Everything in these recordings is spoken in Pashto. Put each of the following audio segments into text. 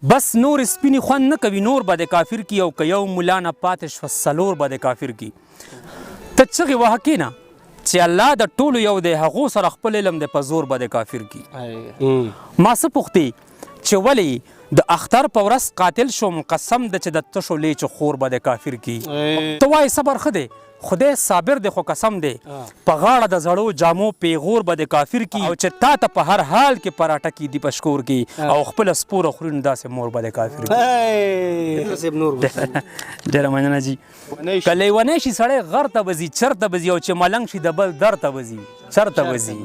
بس نور سپینې خوند نه کوي نور به د کافر کی او که یو ملا نه پاتې شوه څلور به د کافر کی ته چغې وهه کښېنه چې الله د ټولو یو دی هغو سره خپل علم دی په زور به د کافر کی ما څه پوښتې چې ولې د اختر په ورځ قاتل شوم قسم ده چې د تشو لیچو خور به د کافر کی ته وایې صبر ښه دی خدای صابر دی خو قسم دی په غاړه د زړو جامو پیغور به د کافر کی او چې تا ته په هر حال کې پراټه کی دی پشکور کی او خپل سپوره خوري نو داسې مور به د کافر کی ډېره مننه جي که لیونی شي سړی غر ته به ځي چرته به ځي او چې ملنګ شي د بل در ته به ځي چرته به ځي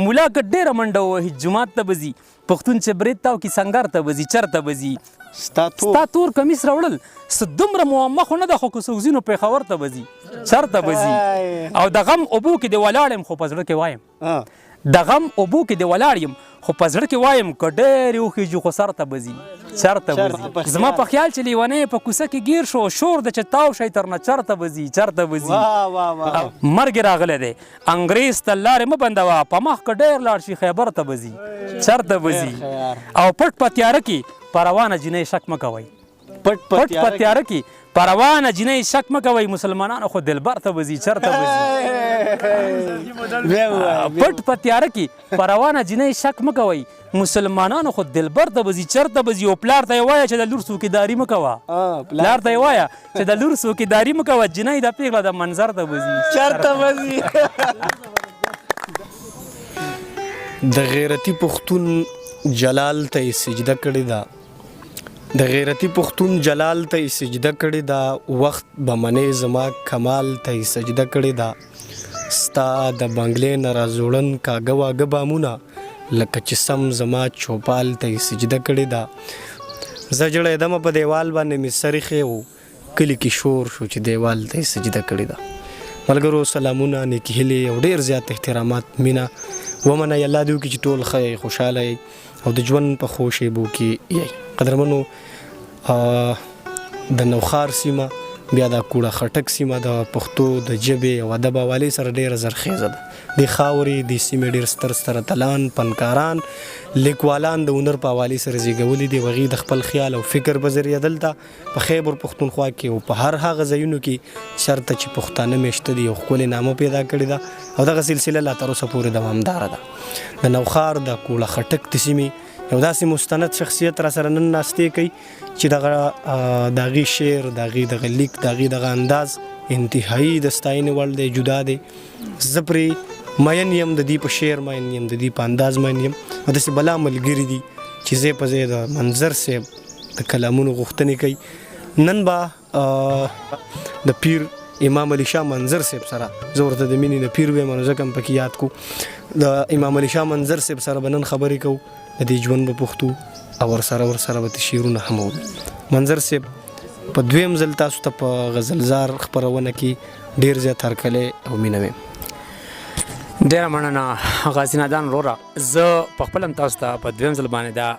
ملا که ډېره منډه ووهي جومات ته به ځي پښتون چې برید تاو کې سنګر ته به ځي چرته به ځي ستا تور کمیس راوړل څه دومره معما خو نه ده خو که څوک ځي نو پېښور ته به ځي چرته به ځي او د غم اوبو کې د ولاړ یم خو په زړه کې وایم د غم اوبو کې د ولاړ یم خو په زړه کې وایم که ډېرې وخېږي خو سر ته به ځي چرته به ځي زما په خیال چې لیونی په کوڅه کې ګیر شو شور د چې تاو شی تر نه چرته به ځي چرته به ځي مرګ راغلی دی انګریز ته لارې مه بندوه په مخ که ډېر لاړ شي خیبر ته به ځي چرته به ځي او پټ په تیاره کې په روانه جنۍ شک مه کوئ پټ په تیاره کې په روانه جنۍ شک مه کوئ مسلمانانو خو دلبر ته به ځي چرته به ځي پټ په تیاره کې په روانه جنۍ شک مه کوئ مسلمانانو خو دلبر ته به ځي چرته به ځي او پلار ته یې وایه چې د لور څوکیداري مه کوه پلار ته یې وایه چې د لور څوکیداري مه کوه جنۍ د پیغله د منظر ته به ځي چرته به ځي د غیرتي پښتون جلال ته یې سجده کړې ده د غیرتي پښتون جلال ته یې سجده کړې ده وخت به منې زما کمال ته یې سجده کړې ده ستا د بنګلې نه راځوړن کاږه واږه بامونه لکه چې سم زما چوپال ته یې سجده کړې ده زه جړېدمه په دیوال باندې مې سر ایښی و کلي کې شور شو چې دیوال ته یې سجده کړې ده ملګرو سلامونه نیکې هیلې او ډېر زیات احترامات مینه ومنئ الله دې وکړي چې ټول ښه یئ خوشحاله یئ او د ژوند په ښو شیبو کې یئ قدرمنو د نوخار سیمه بیا د کوړه خټک سیمه د پښتو د ژبې او ادب حوالې سره ډېره زرخیزه ده د خاورې د سیمې ډېر ستر ستر اتلان فنکاران لیکوالان د هنر په حوالې سره زیږولي دي هغوی د خپل خیال او فکر په ذریعه دلته په خیبر پښتونخوا کې او په هر هغه ځایونو کې چېرته چې پښتانه میشته دي یو ښکلې نامه پیدا کړې ده او دغه سلسله لا تر اوسه پورې دوامداره ده د نوخار د کوړه خټک د سیمې یو داسې مستند شخصیت را سره نن ناستې کوي چې د هغې شعر د هغې دغه لیک د هغې دغه انداز انتهایي د ستاینې وړ دی جدا دی زه پرې مین یم د دې په شعر مین یم د دې په انداز مین یم او داسې بلا ملګري دي چې ځای په ځای د منظر صاحب د کلامونو غوښتنې کوي نن به د پیر امام علی شاه منظر صاحب سره زه ورته د مینې د پیر ویم نو ځکه هم پکې یاد کو د امام علی شاه منظر صاحب سره به نن خبرې کوو د دې ژوند به پوښتو او ورسره به شعرونه هم وي منظر صاحب په دویم ځل تاسو ته په غزلزار خپرونه کې ډېر زیات هرکلی او مینه ویم ډېره مننه غازي نادان وروره زه په خپل هم تاسو ته په دویم ځل باندې دا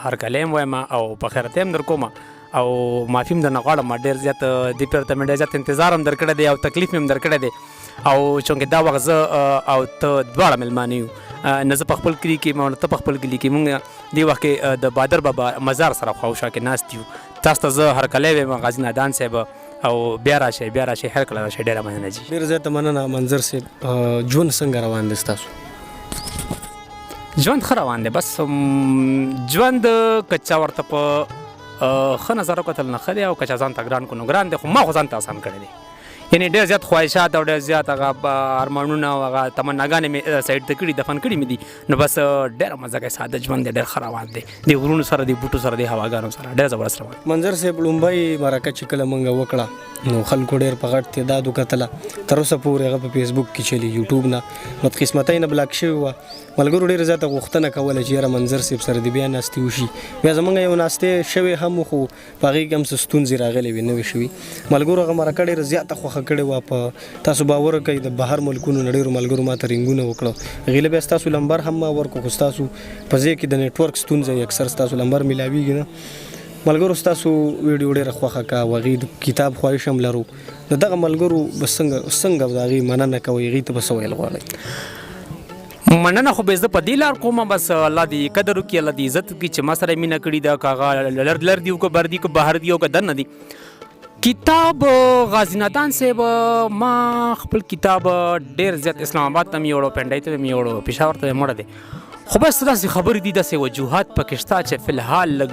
هرکلی هم وایم او په خیرت هم در کوم او معافي هم درنه غواړم ډېر زیات دې پېر ته مې ډېر زیات انتظار هم در کړی دی او تکلیف مې هم در کړی دی او چونکې دا وخت زه او ته دواړه مېلمانه یو نه زه په خپل کلي کې ما ته په خپل کلي کې مونږ دې وخت کې د بادر بابا مزار سره خواوشا کې ناست یو تاسو ته زه هرکلی وایم غازي نادان صاحب او بیا راشئ هر کله راشئ ډېره مننه جي ډېره زیاته مننه منظر صاحب ژوند څنګه روان دی ستاسو ژوند ښه روان دی بس ژوند که چا ورته په ښه نظر وکتل نه ښه دی او که چا ځان ته ګران کړو نو ګران دی خو ما خو ځان ته اسان کړی دی یعنې ډېر زیات خواهشات او ډېر زیات هغه ارمانونه او هغه تمناګانې مې سایډ ته کړي دفن کړي مې دي نو بس ډېره مزه کوي ساده ژوند دی ډېر ښه روان دی د غرونو سره د بوټو سره د هواګانو سره ډېر زبردست روان منظر صاحب لومبۍ مرکه چې کله موږ وکړه نو خلکو ډېر په غټ تعداد وکتله تر اوسه پورې هغه په فیسبوک کې چلي یوټیوب نه بدقسمتۍ نه بلاک شوې وه ملګرو ډېره زیاته غوښتنه کوله چې یاره منظر صاحب سره د بیا ناستې وشي بیا زموږ یو ناستې شوې هم خو په هغې کې هم څه ستونزې راغلې وې نه وې شوي ملګرو هغه مرکه ډېره زیاته خوښه کړې وه په تاسو باور کوئ د بهر ملکونو نه ډېرو ملګرو ما ته رنګونه وکړه هغې له بیا ستاسو لمبر هم ما ورکړو خو ستاسو په ځای کې د نیټورک ستونزه اکثر ستاسو لمبر میلاویږي نه ملګرو ستاسو ویډیو ډېره خوښه کا او هغې د کتاب خواهش هم لرو د دغه ملګرو به څنګه د هغې مننه کوئ هغې ته به څه ویل غواړئ مننه خو به زه په دې لار کوم بس الله دې قدر وکړي الله دې عزت وکړي چې ما سره مینه کړې ده که هغه لر دی که بر دی که بهر دی او که دننه دی. کتاب غازی نادان صاحب ما خپل کتاب ډېر زیات اسلام آباد ته مې یوړو پنډۍ ته مې یوړو پېښور ته مې مړه دی خو بس داسې خبرې دي داسې وجوهات پکې شته چې فی الحال لږ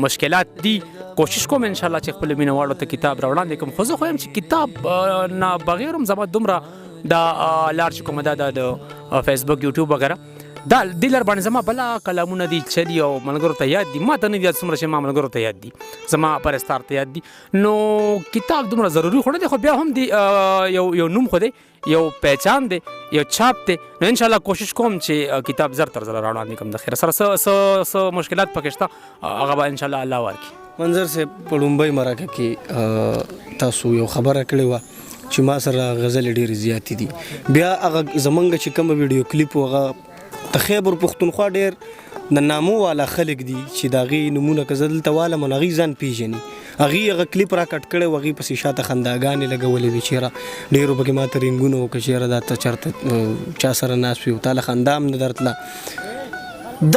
مشکلات دي. کوشش کوم انشاءالله چې خپل مینه واړو ته کتاب راوړاندې کوم خو زه خو یم چې کتاب نه بغیر هم زما دومره دا لار چې کومه دا د فیسبوک یوټیوب وغیره دا دې لار باندې زما بلا کلامونه دي چلي او ملګرو ته یاد دي ما ته نه دي یاد څومره چې ما ملګرو ته یاد دي زما پرستار ته یاد دي. نو کتاب دومره ضروري خو نه دی خو بیا هم دی یو نوم خو دی یو پہچان دی یو چھاپ دی. نو انشاءالله کوشش کوم چې کتاب زر تر زر راوړاندې کوم د خیر سره څه مشکلات پکې شته هغه به انشاءالله الله ورکړي. منظر صاحب په لومبۍ مرکه کې تاسو یو خبره کړې وه چې ما سره غزلې ډېرې زیاتې دي بیا هغه زمونږ چې کومه ویډیو کلیپ هغه د خیبر پښتونخوا ډېر د نامو والا خلک دي چې د هغې نومونه که زه دلته والم نو هغوی ځان پېژني هغوی هغه کلیپ را کټ کړی و هغوی پسې شاته خنداګانې لګولې وي چېرې ډېرو پکې ما ته رینګونه و که چېرې دا ته چېرته چا سره ناست وي تا له خندا هم نه درتله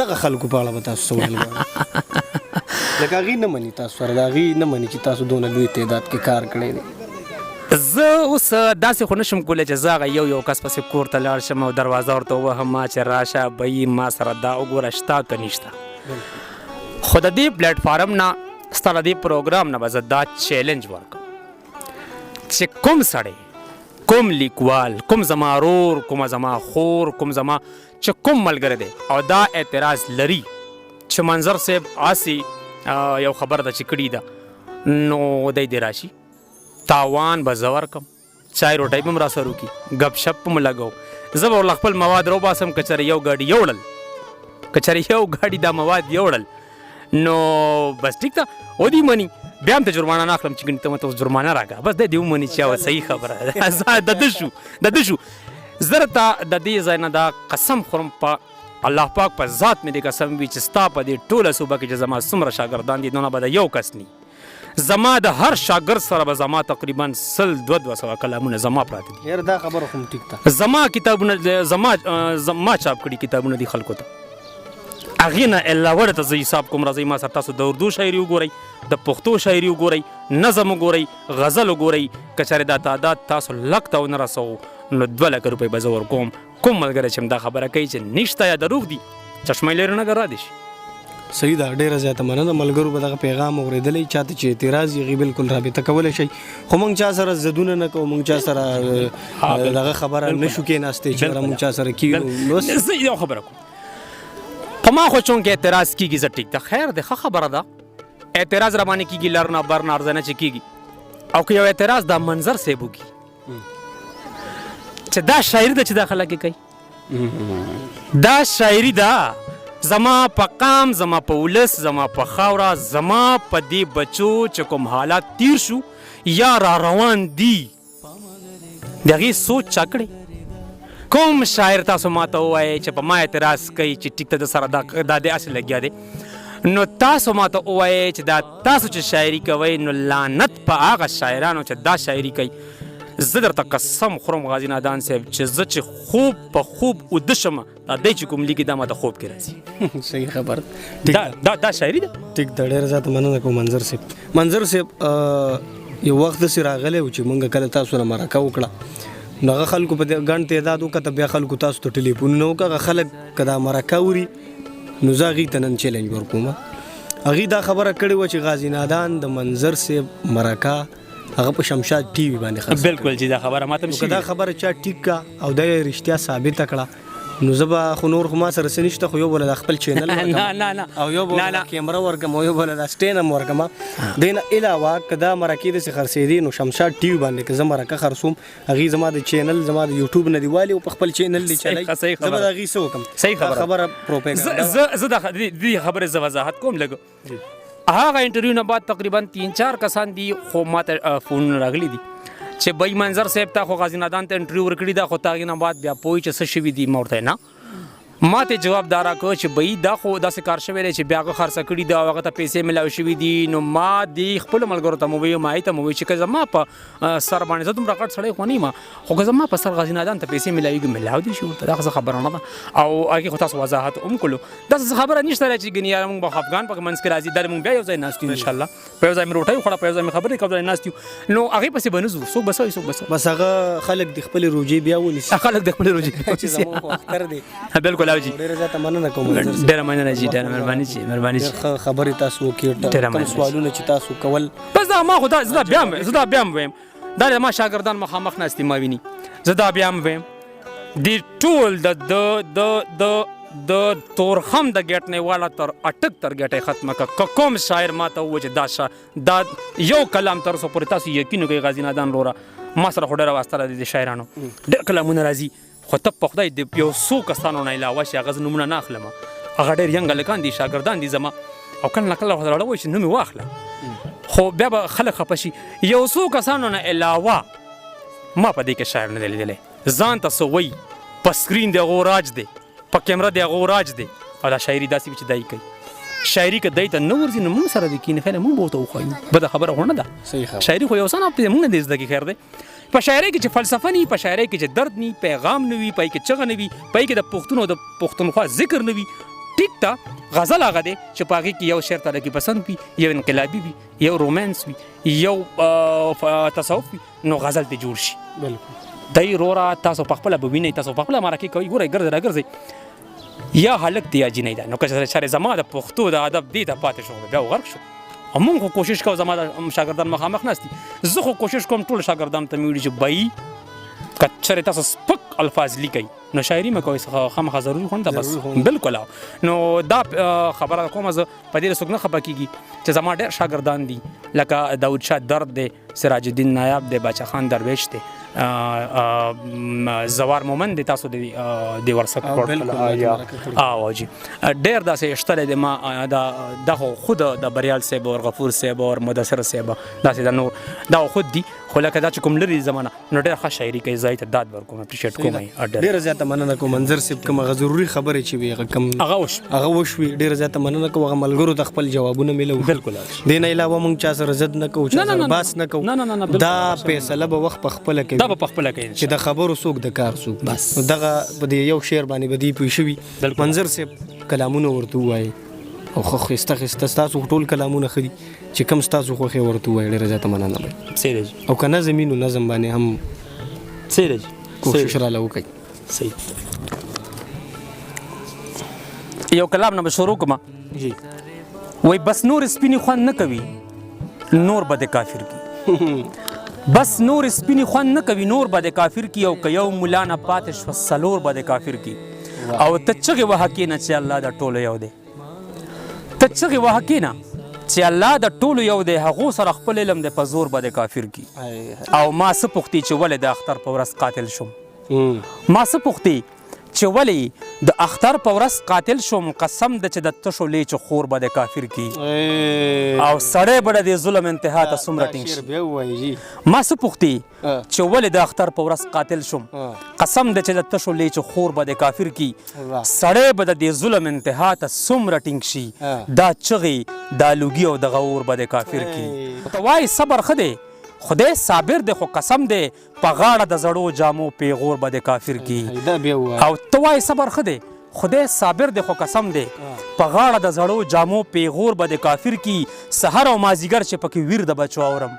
دغه خلکو په اړه به تاسو څه ویل غواړئ لکه هغوی نه مني تاسو سره د هغوی نه مني چې تاسو دونه لوی تعداد کې کار کړی دی. زه اوس داسې خو نشم کولی چې زه هغه یو کس پسې کور ته لاړ شم او دروازه ورته ووهم ما چې راشه بهي ما سره دا وګوره شته که نشته خو د دې پلیټفارم نه ستا د دې پروګرام نه به زه دا چیلنج ورکړم چې کوم سړی کوم لیکوال کوم زما رور کومه زما خور کوم زما چې کوم ملګری دی او دا اعتراض لري چې منظر صاحب آسې یو خبر ده چې کړې ده نو دی دې راشي تاوان به زه ورکم چای روټۍ به م را سره وکړي ګپ شپ به م لګو زه به ورله خپل مواد راوباسم که چېرې یو ګاډي یوړل که چېرې یو ګاډي دا مواد یوړل نو بس ټیک ده ودې مني بیا هم ته جرمانه نه اخلم چې ګنې ته مته اوس جرمانه راکړه بس دی دې ومني چې یوه صحیح خبره ده د ده شو زه درته د دې ځای نه دا قسم خورم په الله پاک په ذات مې دې قسم وي چې ستا په دې ټوله صوبه کې چې زما څومره شاګردان دي نو نه به د یو کس ني زما د هر شاګرد سره به زما تقریبا 100-200 کلامونه زما پراته دي. یار دا خبره خو ټیک ده زما کتابونه زما چاپ کړي کتابونه دي خلکو ته هغې نه علاوه ته زه حساب کوم راځئ ما سره تاسو د اردو شاعري وګورئ د پښتو شاعري وګورئ نظم وګورئ غزل وګورئ که چېرې دا تعداد تاسو لک ته ونه رسوو نو 2 لکه روپۍ به زه ورکوم کوم ملګری چې دا خبره کوي چې نشته یا دروغ دي چشمه لري نه ګرا دي شي. صحیح ده ډېره زیاته مننه ملګرو به دغه پیغام اورېدلی چاته چې اعتراض یې هغوی بلکل رابطه کولی شئ خو موږ چا سره زدونه نه کوو موږ چا سره دغه خبره نه شو کېناستی چې موږ چا سره کېږو. زه یو خبره کوم په ما خو چونکې اعتراض کېږي زه ټیک ده خیر دی ښه خبره ده اعتراض را باندې کېږي لر نه بر نه ارزه نه چې کېږي او که یو اعتراض دا منظر صاحب وکړي چې دا شاعري ده چې دا خلک کوي دا شاعري ده زما په قام زما په ولس زما په خاوره زما په دې بچو چې کوم حالات تیر شو یا را روان دي د هغې سوچ چا کړی کوم شاعر تاسو ما ته ووایئ چې په ما اعتراض کوي چې ټیک ته د سره دا دې هسې لګیا دی نو تاسو ما ته ووایئ چې دا تاسو چې شاعري کوئ نو لعنت په هغه شاعرانو چې دا شاعري کوي زه درته قسم خورم غازي نادان صاحب چې زه چې خوب په خوب اوده شم دا دی چې کوم لیکي دا ماته خوب کې راځي. صحیح خبر دا شاعري ده ټیک ده ډېره زیاته مننه کوم منظر صاحب یو وخت داسې راغلی و چې موږ کله تاسو نه مرکه وکړه نو هغه خلکو په ګڼ تعداد وکته بیا خلکو تاسو ته ټلیفونونه وکړه هغه خلک که دا مرکه وري نو زه هغوی ته نن چیلنج ورکوم هغوی دا خبره کړې وه چې غازي نادان د منظر صاحب مرکه هغه په شمشاد ټي وي باندې خلاص بالکل چې دا خبره ماته که دا خبره چا ټیک کا او دا رښتیا ثابته کړه نو زه به خو نور خو ما سره څه نشته خو یو بله د خپل چینل او یو بله کیمره ورکم او یو بله د سټین هم ورکم دې نه علاوه که دا مرکې داسې خرڅېدې نو شمشاد ټي وي باندې که زه مرکه خرڅوم هغوی زما د چینل زما د یوټیوب نه دې والي او په خپل چینل دې چلی زه به د هغوی څه وکړم صحیح خبره پروپیګنډا زه د دې خبرې زه وضاحت کوم لږ هغه انټرویو نه بعد تقریبا 3-4 کسان دي خو ماته فونونه راغلي دي چې بای منظر صاحب ته خو غازي نادان ته انټرویو ورکړي دا خو تا هغې نه بعد بیا پوه چې څه شوي دي ما ورته نه ما ته جواب دارا کو چې بې دا خو داسې کار شوی دی چې بیا هغه خرڅه کړي دي او هغه ته پیسې ملاو شوي دي. نو ما د خپلو ملګرو ته مو وویل مایي ته مو وویل چې که زما په سر باندې زه دومره غټ سړی خو نه یم خو که زما په سر غازي نادان ته پیسې ملاوېږي ملاو دي شي ورته دا څه خبره نه ده. او هغې خو تاسو وضاحت هم کړو داسې خبره نشته دی چې ګنې یاره مونږ به افغان په منځ کې راځي دا مونږ بیا یو ځای ناست یو انشاءالله په یو ځای مې روټۍ وخوړه په یو ځای مې خبرې کوله ناست یو نو هغې پسې به نه ځو څوک به څه وایي څوک به څه بس هغه خلک د خپلې روجې بیا ونیسي خلک د خپلې روجې چې زموږ خو اختر دی بلکل او جي ډېره زیاته مننه کوم ډېره مننه جي ډېره مهرباني چې مهرباني چې خبرې تاسو وکړئ کوم سوالونه چې تاسو کول بس دا ما خو دا زه بیا هم ویم دا ما شاګردان مخامخ ناستي ما ویني زه دا بیا هم ویم د ټول د تورخم د ګیټ نه والا تر اټک تر ګیټه ختمه که کوم شاعر ما ته ووایي چې دا یو کلام تر اوسه پورې تاسو یقین وکړئ غازي نادان وروره ما سره خو ډېره واسطه ده د شاعرانو ډېر کلامونه راځي خو ته په خدای د یو څو کسانو نه علاوه چې هغه زه نومونه نه اخلم هغه ډېر ینګ هلکان دي شاګردان دي زما او کله نه کله ورته راوایي چې نوم یې واخله خو بیا به خلک خفه شي یو څو کسانو نه علاوه ما په دې کې شاعر نه دی لیدلی ځان ته څه وایي په سکرین د هغو راج دی په کیمره د هغو راج دی او دا شاعري داسې وي چې دای کوي شاعري که دای ته نه ورځي نو موږ سره د کینې خیله موږ به ورته وښایو بده خبره خو نه ده شاعري خو یو څه نه موږ نه دی زده کې خیر دی په شاعرۍ کې چې فلسفه نه وي په شاعرۍ کې چې درد نه وي پیغام نه وي پای کې چغه نه وي پای کې د پښتون او د پښتونخوا ذکر نه وي ټیک ته غزل هغه دی چې په هغې کې یو شعر تاله کې پسند وي یو انقلابي وي یو رومانس وي یو تصوف وي نو غزل دې جوړ شي دی روره تاسو په خپله به وینئ تاسو په خپله مرکې کوئ ګورئ ګرځئ راګرځئ یا هلک دی یا جینۍ ده نو که چېرې زما د پښتو د ادب دې ته پاتې شو بیا غرق شو او مونږ خو کوشش کوو زما د شاګردان مخامخ ناست دي زه خو کوشش کوم ټول شاګردانو ته مې ویلي چې بهی که چېرې تاسو سپک الفاظ لیکئ نو شاعري مه کوئ خامخا ضروري خو نه ده بس بلکل نو دا خبره کومه زه په دې څوک نه خفه کېږي چې زما ډېر شاګردان دي لکه داود شاه درد دی سراج الدین نایاب دی باچا خان درویش دی زوار مومن دی تاسو د ورسک او جی ډېر داسې شته دی ما دا خود د بریال صاحب او غفور صاحب او مدثر صاحب داسې د نور دا خود دي خو لکه دا چې کوم لري زمانه نو ډېر ښه شاعري کوي ځای ته داد ورکوم اپریشیټ کوم ډېره زیاته مننه کوم منظر صاحب کوم هغه ضروري خبرې چې وي هغه وشوي ډېره زیاته مننه کوم هغه ملګرو ته خپل جوابونه میلو بلکل دې نه علاوه موږ چا سره ضد نه کوو چا سره باس نه کوو دا فیصله به وخت په خپله کوي دا به په خپله کوي چې د خبرو څوک د کار څوک بس دغه په دې یو شعر باندې به دې پوه شوي منظر صاحب کلامونه ورته ووایي او ښایسته ستاسو ټول کلامونه ښه دي چې کوم ستاسو خوښې ورته ووایي ډېره زیاته مننه به او که نظم وي نو نظم باندې هم کوشش راله وکړئ صحیح یو کلام نه به شروع کړم وایي بس نور سپینې خوند نه کوي نور به د کافر کی بس نور سپینې خوند نه کوي نور به د کافر کی او که یو ملا نه پاتې شوه څلور به د کافر کی او ته چغې وهه کښېنه چې الله د ټولو یو دی ته چغې وهه کښېنه چې الله د ټولو یو دی هغو سره خپل علم دی په زور به د کافر کی او ما څه پوښتې چې ولې د اختر په ورځ قاتل شوم ما څه پوښتې چې ولې د اختر په ورځ قاتل شوم قسم ده چې د تشو لیچو خور به د کافر کی او سړی به د ظلم انتها ته څومره ټینګ شي ما څه پوښتې چې ولې د اختر په ورځ قاتل شوم قسم ده چې د تشو لیچو خور به د کافر کی سړی به د ظلم انتها ته څومره ټینګ شي دا چغې دا لوګي او د غور به د کافر کی ته وایي صبر ښه دی خدای صابر دی خو قسم دی په غاړه د زړو جامو پیغور به د کافر کی او ته وایې صبر ښه دی خدای صابر دی خو قسم دی په غاړه د زړو جامو پیغور به د کافر کی سحر او مازیګر چې پکې ویر د بچو اورم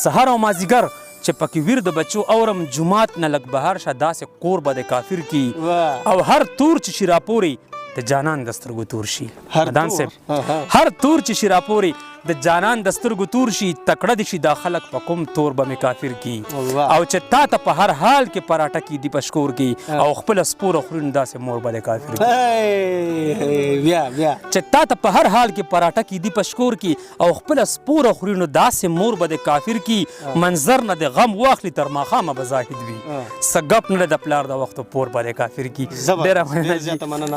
سحر او مازیګر چې پکې ویر د بچو اورم جومات نه لږ بهر شه داسې کور به د کافر کی او هر تور چې شي راپورې د جانان د سترګو تور شي مدان صاحب هر تور چې شي راپورې د جانان د سترګو تور شي تکړه دي شي دا خلک په کوم تور به مې کافر کی او چې تا ته په هر حال کې پراټه کی دی پشکور کی او خپل سپور خورین داسې مور به د کافر کی چې تا ته په هر حال کې پراټه کی دی پشکور کی او خپل سپور خورین داسې مور به د کافر کی منظر نه د غم واخلي تر ماښامه به زاهد وي سګپ نه د پلار د وخت پور به د کافر کی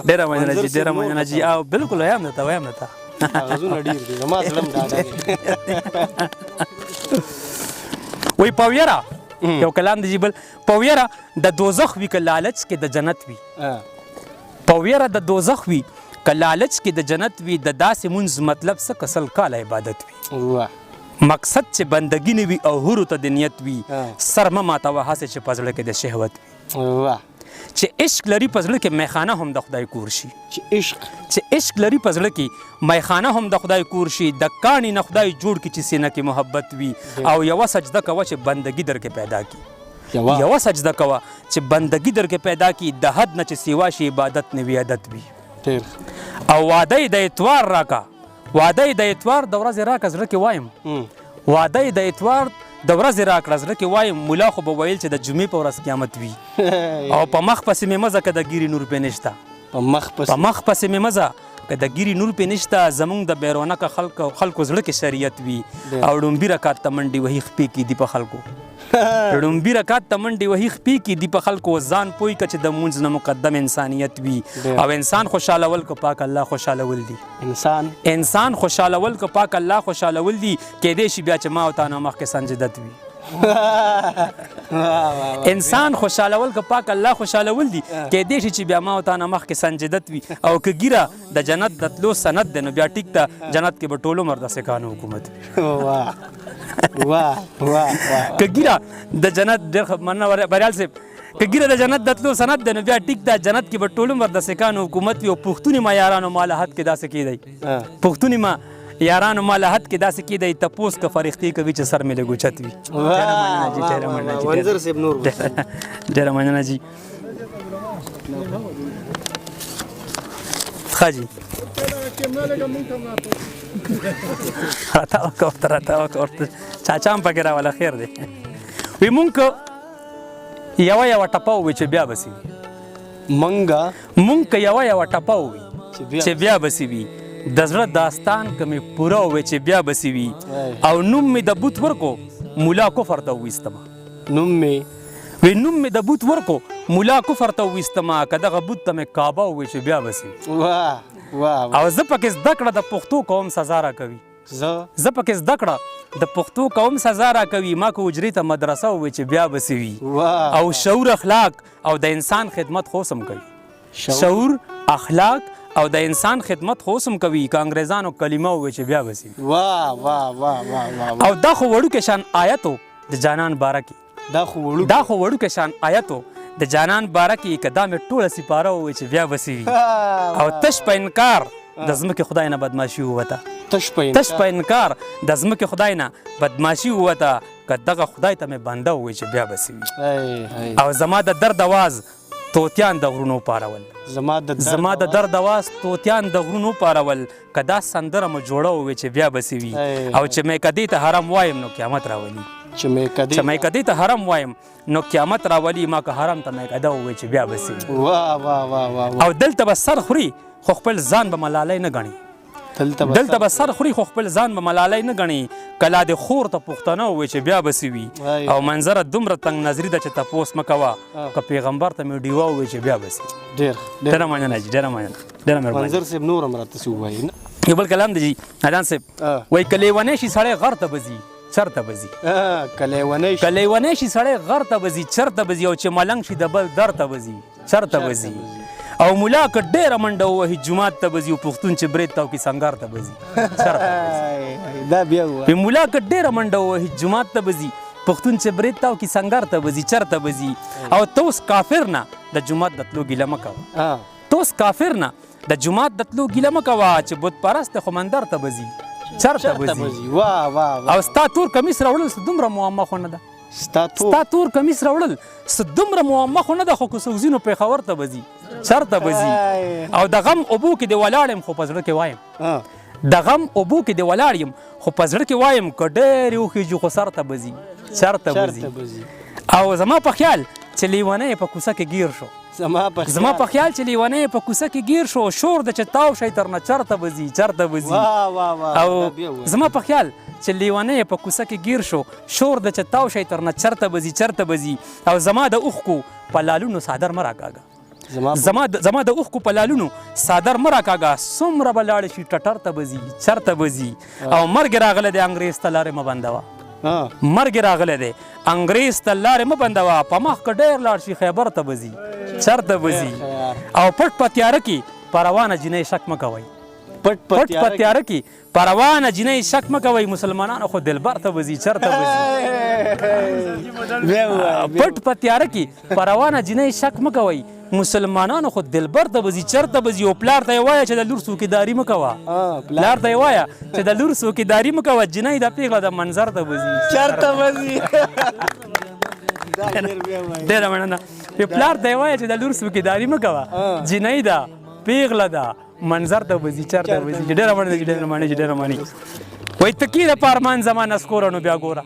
ډېره مننه جی او بالکل وایم نه ته وی پاویرا یو کلام دی جبل پاویرا د دوزخ وی که لالچ کې د جنت وی په ویره د دوزخ وي که لالچ کې د جنت وي د داسې مونځ مطلب څه کسل کاله عبادت وي مقصد چې بندګي نه وي او هورو ته د نیت وي سر مه ماتوه هسې چې په زړه کې د شهوت وي چې عشق لري په زړه کې میخانه هم د خدای کور شي چې عشق لري په زړه کې میخانه هم د خدای کور شي د کاڼي نه خدای جوړ کړي چې سینه کې محبت وي او یوه سجده کوه چې بندګي در کې پیدا کړي یوه سجده کوه چې بندګي در کې پیدا کړي د حد نه چې سیوا شي عبادت نه وي عادت وي او وعده د اتوار راکا وعده د اتوار د ورځې راکه زړه کې وایم وعده د اتوار د ورځې راکړه زړه کې وایم ملا خو به ویل چې د جمعې په ورځ قیامت وي او په مخ پسې مې مزه که د ګیري نور پې نشته په مخ پسې مې مزه که د ګیري نور پې نشته زمونږ د بیرونکه خلکو زړه کې شریعت وي او ډومبي رکات ته منډې وهي خپې کېدي په خلکو ډومبي رکات ته منډې وهي خپې کېدي په خلکو ځان پوی که چې د مونځ نه مقدم انسانیت وي او انسان خوشحالول که پاک الله خوشحالول دي انسان خوشحالول که پاک الله خوشحالول دي کېدی شي بیا چې ما او تا نه مخکې سنجدت وي انسان خوشحالول که پاک الله خوشحالول دي کېدی شي چې بیا ما او تا نه مخکې سنجدت وي او که ګیره د جنت د تلو سند دی نو بیا ټیک ته جنت کې به ټول عمر د سکانو حکومت وي که ګیره د جنت ډېر مننه بریال صاحب که ګیره د جنت د تلو سند دی نو بیا ټیک ده جنت کې به ټول عمر د سکانو حکومت وي او پښتوني ما یارانو ما له حد کې داسې کېدی پښتوني ما یارانو ما له حد کې داسې کېدی تپوس که فرښتې کوي چې سر مې لږ اوچت وي ډېره مننه جي ښه جي راته وکړه چاچا هم پکې راوله خیر دی وی مونږ که یوه ټپه ووي چې بیا به سي وي مونږ که یوه ټپه ووي چې بیا به سي وي د زړه داستان که مې پوره ووی چې بیا به سي وي او نوم مې د بوت ورکو ملا کفر ته وویستمه نوم مې د بوت ورکو ملا کفر ته وویستمه که دغه بوت ته مې کعبه ووی چې بیا به سي او زه پکې زده کړه د پښتو قوم سزا راکوي زه پکې زده کړه د پښتو قوم سزا راکوي ما که حجرې ته مدرسه ووی چې بیا به سي وي او شعور اخلاق او د انسان خدمت خوسم کوي شعور اخلاق او د انسان خدمت خوسم کوي که انګریزانو کلمه ووی چې بیا به سي وي او دا خو وړوکی شان آیتو د جانان باره کې دا خو وړوکی شان آیتو د جانان باره کې که دا مې ټوله سپاره ووی چې بیا به سي وي او تش په انکار د ځمکې خدای نه بدماشي ووته تش په انکار د ځمکې خدای نه بدماشي ووته که دغه خدای ته مې بنده ووی چې بیا به سي وي او زما د درد اواز توتیان د غرونو پارول زما د درد اواز توتیان د غرونو پارول که دا سندره مو جوړه ووی چې بیا به سي وي او چې مې کدې ته حرام وایم نو قیامت راولي چې مې کدې ته حرام وایم نو قیامت راولي ما که حرام ته مې کده ووی چې بیا به سي وي او دلته به سر خوري خو خپل ځان به ملالی نه ګڼي دلته به سر خوري خو خپل ځان به ملالی نه ګڼي کلا د خور ته پښتانه ووی چې بیا به سي وي او منظره دومره تنګ نظري ده چې تپوس مه کوه که پیغمبر ته مې ډیوه ووی چې بیا به سي ډېره مننه جي ډېره مننه ډېره مهرباني منظر صاحب نور هم راته څه ووایي یو بل کلام دی جي نادان صاحب وایي که لیونی شي سړی غر ته به ځي چرته به ځي که لیونی شي سړی غر ته به ځي چرته به ځي او چې ملنګ شي د بل در ته به ځي چرته به ځي او ملا که ډېره منډه ووهي جومات ته به ځي او پښتون چې برید ته وکړي سنګار ته به ځي چرته به ملا که ډېره منډه ووهي جومات ته به ځي پښتون چې برید ته وکړي سنګار ته به ځي چرته به ځي او ته اوس کافر نه د جومات د تلو ګیله مه کوه ته اوس کافر نه د جومات د تلو ګیله مه کوه چې بت پرست خو مندر ته به ځي چرته به ځي او ستا تور کمیس راوړل څه دومره معما خو نه ده ستا تور کمیس راوړل څه دومره معما خو نه ده خو که څوک ځي نو پېښور ته به ځي چرته به ځي او د غم اوبو کې د ولاړ یم خو په زړه کې وایم د غم اوبو کې د ولاړ یم خو په زړه کې وایم که ډېرې وخېږي خو سر ته به ځي چرته به ځي او زما په خیال چې لیونی په کوڅه کې ګیر شو زما په خیال چې لیونی په کوڅه کې ګیر شو شور د چې تاو شی تر نه چرته به ځي چرته به ځي او زما په خیال چې لیونی په کوڅه کې ګیر شو شور د چې تاو شی تر نه چرته به ځي چرته به ځي او زما د اوښکو په لالونو څادر مه راکاږه زما د اوښکو په لالونو څادر مه راکاږه څومره به لاړې شي ټټر ته به ځي چرته به ځي او مرګ راغلی دی انګریز ته لارې مه بندوه مرګ راغلی دی انګریز ته لارې مه بندوه په مخ که ډېر لاړ شي خیبر ته به ځي چرته بزي او پټ په تیاره کې په روانه جنۍ شک مه کوئ پټ په تیاره کې په روانه جنۍ شک مه کوئ مسلمانانو خو دلبر ته بزي چرته بزي پټ په تیاره کې په روانه جنۍ شک مه کوئ مسلمانانو خو دلبر ته بزي چرته بزي او پلار ته یې وایه چې د لور څوکیداري مه کوه پلار ته یې وایه چې د لور څوکیداري مه کوه جنۍ د پیغله د منظر ته بزي چرته بزي ډېره مننه پلار ته یې وایه چې د لور څوکیداري مه کوه جنۍ ده پیغله ده منظر ته بزي چرته بزي ډېره مننه ډېره مننه وایي ته کینه په ارمان زما نسکوره نو بیا ګوره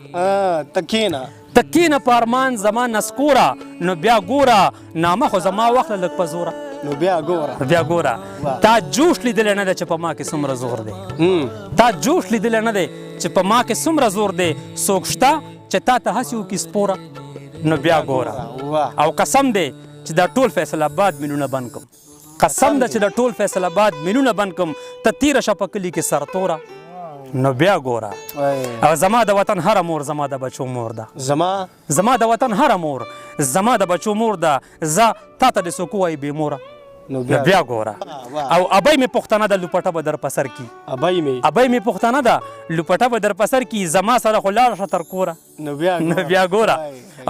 ته کینه په ارمان زما نسکوره نو بیا ګوره نامه خو زما واخله لږ په زوره نو بیا ګوره تا جوش لیدلی نه دی چې په ما کې څومره زور دی تا جوش لیدلی نه دی چې په ما کې څومره زور دی څوک شته چې تا ته هسې وکړي سپوره نو بیا ګوره او قسم دی چې دا ټول فیصل آباد مینونه بند کړم قسم ده چې د ټول فیصل آباد مینونه بند کړم ته تیره شه په کلي کې سرتوره نو بیا ګوره او زما د وطن هره مور زما د بچو مور ده زما د وطن هره مور زما د بچو مور ده زه تا ته د څوک ووایي بې موره نو بیا ګوره او ابۍ مې پښتنه ده لوپټه به در په سر کي ابۍ مې پښتنه ده لوپټه به در په سر کي زما سره خو لاړه شه تر کوره نو بیا ګوره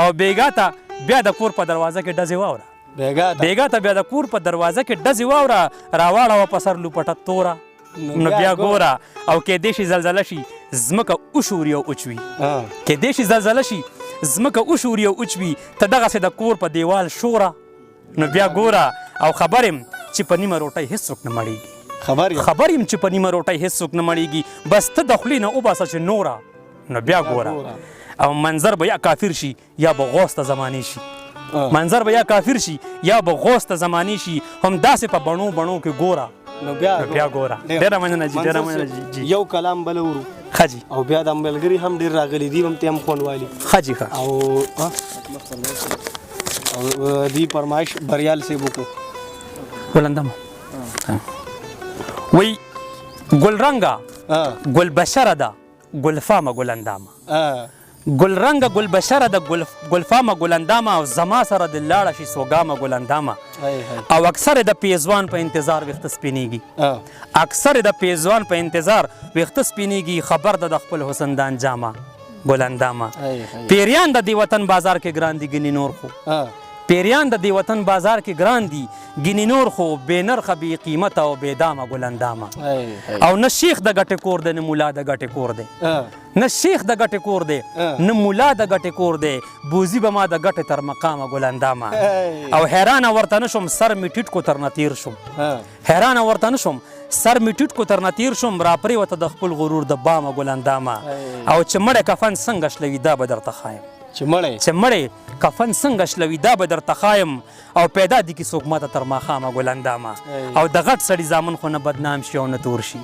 او بیګا ته بیا د کور په دروازه کې ډزې واوره بیګا ته بیا د کور په دروازه کې ډزې واوره راواړوه په سر لوپټه توره نو بیا ګوره او کیدای شي زلزله شي ځمکه وشوري او وچوي کیدای شي زلزله شي ځمکه وشوري او وچوي ته دغسې د کور په دیوال شوره نو بیا ګوره او خبر یم چې په نیمه روټۍ هېڅوک نه مړېږي خبر یم چې په نیمه روټۍ هېڅوک نه مړېږي بس ته د خولې نه وباسه چې نوره نو بیا ګوره او منظر به یا کافر شي یا به غوث ته زمانې شي منظر به یا کافر شي یا به غوث ته زمانې شي هم داسې په بڼو بڼو کې ګوره نو بیا ګوره ډېره مننه جي ډېره مننه جي یو کلام بل ورو ښه جي او بیا د ملګري هم ډېر راغلي دي هم ته هم خوند والي ښه جي ښه او دی فرمایش بریال سے بکو ګلندامه وی ګلرنګه ګلبشره ده ګلفامه ګلندامه ګلرنګه ګلبشره ده ګلفامه ګلندامه او زما سره د لاړه شي سوګامه ګلندامه او اکثر د پیزوان په انتظار ویښته سپینېږي اکثر د پیزوان په انتظار ویښته سپینېږي خبر ده د خپل حسن د انجامه ګلندامه پیریان د دې وطن بازار کې ګران دي ګنې نور خو پیریان د دې وطن بازار کې ګران دي ګنې نور خو بې نرخه بې قیمته او بې دامه ګلندامه او نه شیخ د ګټې کور دی نه ملا د ګټې کور دی نه شیخ د ګټې کور دی نه ملا د ګټې کور دی بوزي به ما د ګټې تر مقامه ګلندامه او حیرانه ورته نه شم سر مې ټیټ کو تر نه تیر شم حیرانه ورته نه شم سر مې ټیټ کو تر نه تیر شم را پرېوته د خپل غرور د بامه ګلندامه او چې مړی کفن څنګه شلوي دا به درته ښایم چې مړی کفن څنګه شلوي دا به درته ښایم او پیدا دي کې څوک ماته تر ماښامه ګلندامه او د غټ سړي زامن خو نه بدنام شي او نه تور شي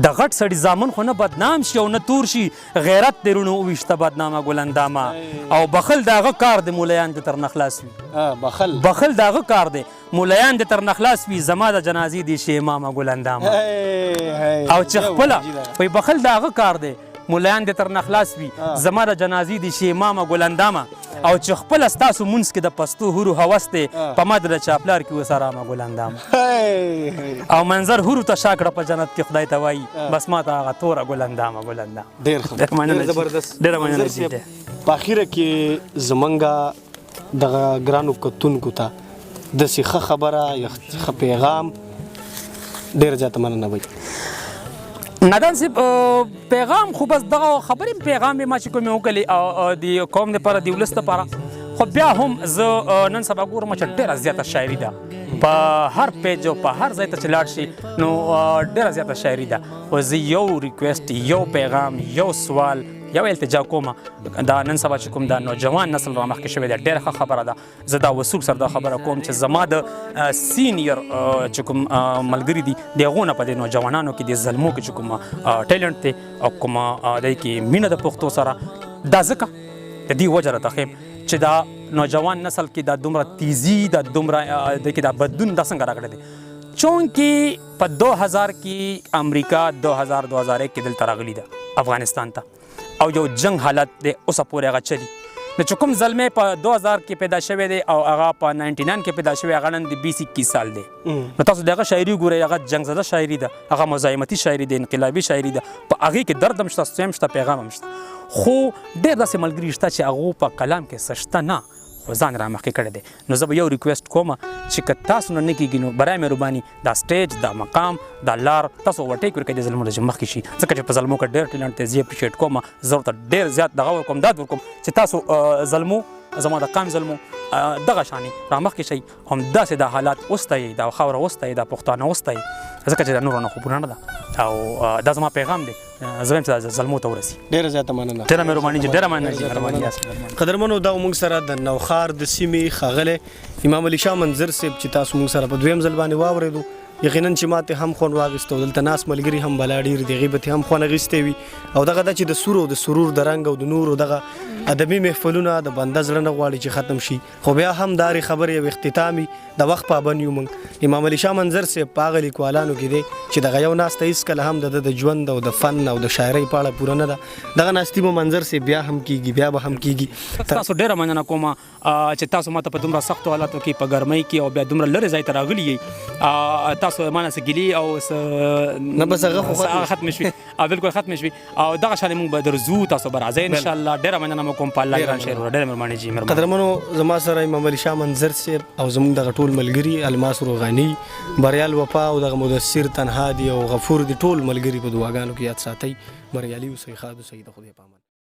د غټ سړي زامن خو نه بدنام شي او نه تور شي غیرت د رونو وویشته بدنامه ګلندامه او بخل د هغه کار د مولایان د تر نه خلاص وي بخل د هغه کار دی مولایان د تر نه خلاص وي زما د جنازې دي شي امامه ګلندامه او چې خپله وایي بخل د هغه کار دی مولایان د تر نه خلاص وي زما د جنازې دي شي امامه ګلندامه او چې خپله ستاسو مونځ کې د پښتو هورو هوس دی په ما د چاپلار کې اوس ارامه ګلندامه او منظر هورو ته شا کړه په جنت کې خدای ته وایي بس ما ته هغه توره ګلندامه ډېر زبردست په اخره کې زمونږ دغه ګرانو کتونکو ته داسې ښه خبره یا ښه پیغام ډېره زیاته مننه وایي نادان صاحب پیغام خو بس دغه خبرې پیغام ما چې کومې وکړلې د قوم دپاره د ولس دپاره خو بیا هم زه نن سبا ګورم چې ډېره زیاته شاعري ده په هر پیج او په هر ځای ته چې لاړ شي نو ډېره زیاته شاعري ده خو زه یو ریکویسټ یو پیغام یو سوال یو التجا کومه دا نن سبا چې کوم دا نوجوان نسل رامخکې شوی دی ډېره ښه خبره ده زه دا وثوق سره دا خبره کوم چې زما د سینیر چې کوم ملګري دي د هغو نه په دې نوجوانانو کې د زلمو کې چې کوم ټیلنټ دی او کومه دی کې مینه د پښتو سره دا ځکه د دې وجه راته ښیم چې دا نوجوان نسل کې دا دومره تیزي دا دومره دی کې دا بدلون دا څنګه راغلی دی چونکې په 2000 کې امریکا 2001 کې دلته راغلی ده افغانستان ته او یو جنگ حالت دی اوسه پورې هغه چلی د چې کوم زلمی په 2000 کې پیدا شوی دی او هغه په 99 کې پیدا شوی هغه نن د 20-21 سال دی نو تاسو دغه شاعري ګورئ هغه جنګ زده شاعري ده هغه مزاحمتي شاعري ده انقلابي شاعري ده په هغې کې درد هم شته ستوی هم شته پیغام هم شته خو ډېر داسې ملګري شته چې هغو په کلام کې څه شته نه خو ځان را مخکې کړی دی نو زه به یو ریکویسټ کوم چې که تاسو نه نه کېږي نو برای مهرباني دا سټیج دا مقام دا لار تاسو اوورټیک ورکړئ د زلمو چې مخکې شي ځکه چې په زلمو کې ډېر ټیلنټ دی زه یې اپریشیټ کوم زه ورته ډېر زیات دغه ورکوم داد ورکوم چې تاسو زلمو زما د قام زلمو دغه شانې را مخکې شئ همداسې دا حالات وستایئ دا خاوره وستایئ دا پښتانه وستایئ ځکه چې دا نوره نه خوبونه نه ده او دا زما پیغام دی زه وایم چې دا زلمو ته ورسي ډېره زیاته مننه ډېره مهرباني چې ډېره مننه قدرمنو دا موږ سره د نوښار د سیمې ښاغلی امام علي شاه منظر صاحب چې تاسو موږ سره په دویم ځل باندې واورېدو یقینا چې ماته هم خوند واغېسته دلته ناست ملګري هم بلا ډېر د غیبت هم خوند اخیستی وي او دغه دا چې د سور او د سرور د رنګ او د نورو دغه ادبي محفلونه د بنده زړه نه غواړي چې ختم شي خو بیا هم داري خبرې او اختتامي د وخت پابند یو موږ امام علي شاه منظر صاحب په هغه لیکوالانو کې دی چې دغه یو ناسته هېڅکله هم د ژوند او د فن او د شاعرۍ په اړه پوره نه ده دغه ناستي به منظر صاحب بیا هم کېږي بیا به هم کېږي تاسو ډېره مننه کوم چې تاسو ماته په دومره سختو حالاتو کې په ګرمۍ کې او بیا دومره لرې ځای ته راغلي یئ تاسو مانه څه ګیلي او نه بس هغه ختم شوي بالکل ختم شوي او دغه شانې موږ به درځو تاسو به راځئ انشاءالله ډېره مننه مو کوم په الله ګران شعر ډېره مهرباني جي قدرمنو زما سره امام علي شاه منظر صاحب او زموږ دغه ټول ملګري الماس روغاني بریال وفا او دغه مدثر تنها دي او غفور دي ټول ملګري په دعاګانو کې یاد ساتئ بریالي اوسئ ښاد اوسئ د خدای په امان